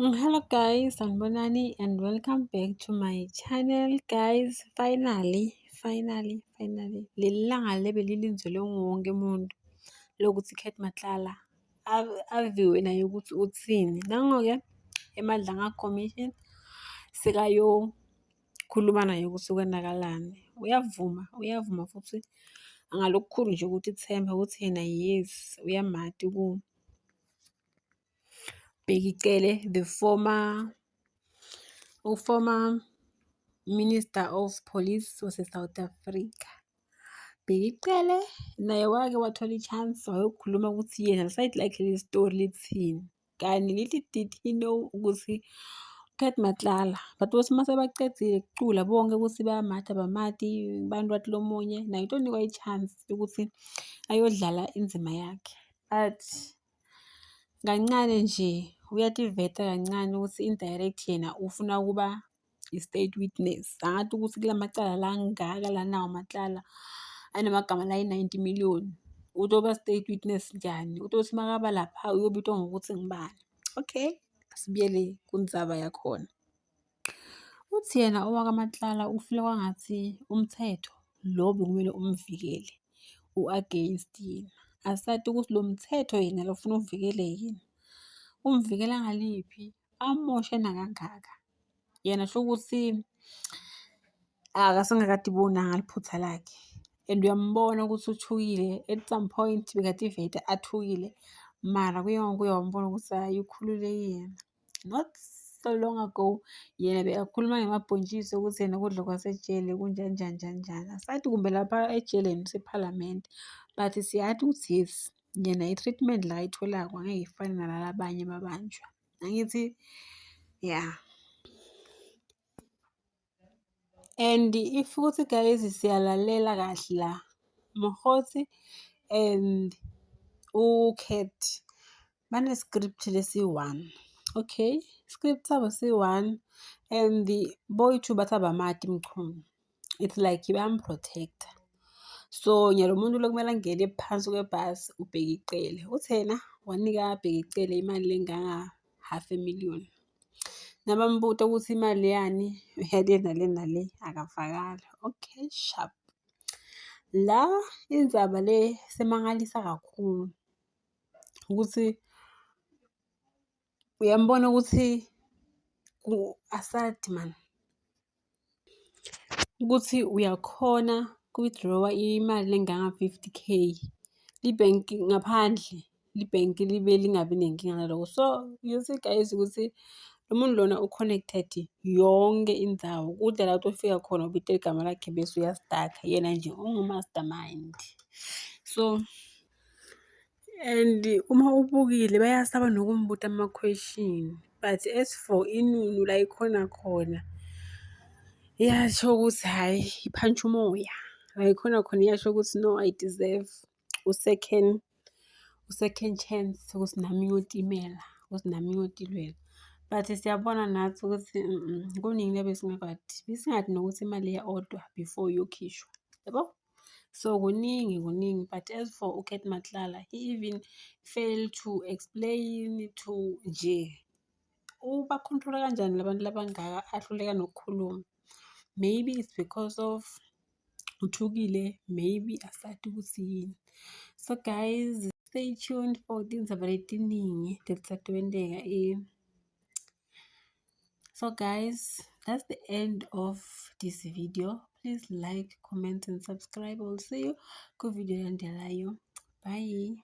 Hello guys, Sanbonani and welcome back to my channel guys. Finally leli langa lebe lilinzelwe wonke umuntu lokuthi Kate Matlala aviwe naye ukuthi uthini. Nango-ke eMadlanga Commission sekayokhuluma naye ukuthi kwenakalani. Uyavuma futhi angalokukhulu nje ukuthi ithemba ukuthi yena yes uyamati ku Bhekicele, the former Minister of Police wase-South Africa. Bhekicele naye wake wathola i-chance wayokhuluma ukuthi yena side lakhe le story lithini. Kani little did he know ukuthi Kate Matlala but wathi mase baqedile kucula bonke ukuthi bayamata bamati bantu bathi lomunye naye utonikwa i-chance ukuthi ayodlala inzima yakhe but kancane nje uyativeta kancane ukuthi indirect yena ufuna ukuba i-state witness. Angathi ukuthi kula macala la ngaka la nawo Matlala anamagama la 90 million utoba state witness njani? Utothi makaba lapha uyobitwa ngokuthi ngibani? Okay, asibiyele kundzaba yakhona. Uthi yena owaka Matlala ufile kwangathi umthetho lo bekumele umvikele u-against yena. Asathi ukuthi lo mthetho yena lofuna uvikele yini umvikela ngaliphi amoshe nakangaka yena sho ukuthi akasengakadibona ngaliphutha lakhe and uyambona ukuthi uthukile at some point bekade vete athukile mara kuyambona ukuthi hayi ukhulule yena. Not so long ago yena bekakhuluma ngemabhontshisi ukuthi yena kudla kwasejele kunjanjani. Asathi kumbe lapha ejeleni seParliament but siyathi ukuthi yes yena i-treatment la ayitholako angeke ifane nalalabanye babanjwa. Angithi yeah. And if ukuthi guys siyalalela kahle la Mokgotsi and uKate bane script lesi-1. Okay, script sabo si-1 and the boy two bathi abamati mchunu. It's like bayamprotecta. So nyalo muntu lokumele angene phansi kwebhasi uBhekicele. Uthi yena wanika Bhekicele imali lenganga $500,000. Nabambuta ukuthi imali yani uyale nale akafakala. Okay, sharp. La indzaba le semangalisa kakhulu ukuthi uyambona ukuthi asathi man ukuthi uyakhona withdraw imali lenganga 50k libhenki ngaphandle libhenki libe lingabi nenkinga naloko. So you see guys ukuthi lo muntu lona uconnected yonke indzawo kude la utofika khona ubite igama lakhe bese uyastaka yena nje ungumastermind. So and uma ubukile bayasaba nokumbuta ama-question but as for inunu la ikhona iyasho ukuthi hayi iphantsha umoya la ikhona iyasho ukuthi no I deserve second chance ukuthi nami ngiyotimela ukuthi nami ngiyotilwela. But siyabona nathi ukuthi kuningi lebe singathi nokuthi imali ya-odwa before uyokhishwa yabo. So kuningi but as for uKate Matlala he even failed to explain to nje uba control kanjani labantu labangaka ahluleka nokukhuluma. Maybe it's because of uthukile, maybe asathi ukuthi yini. So guys stay tuned for tindzaba letiningi letisatowendeka. So guys, that's the end of this video. Please like, comment and subscribe. I'll see you ku video landelayo. Bye.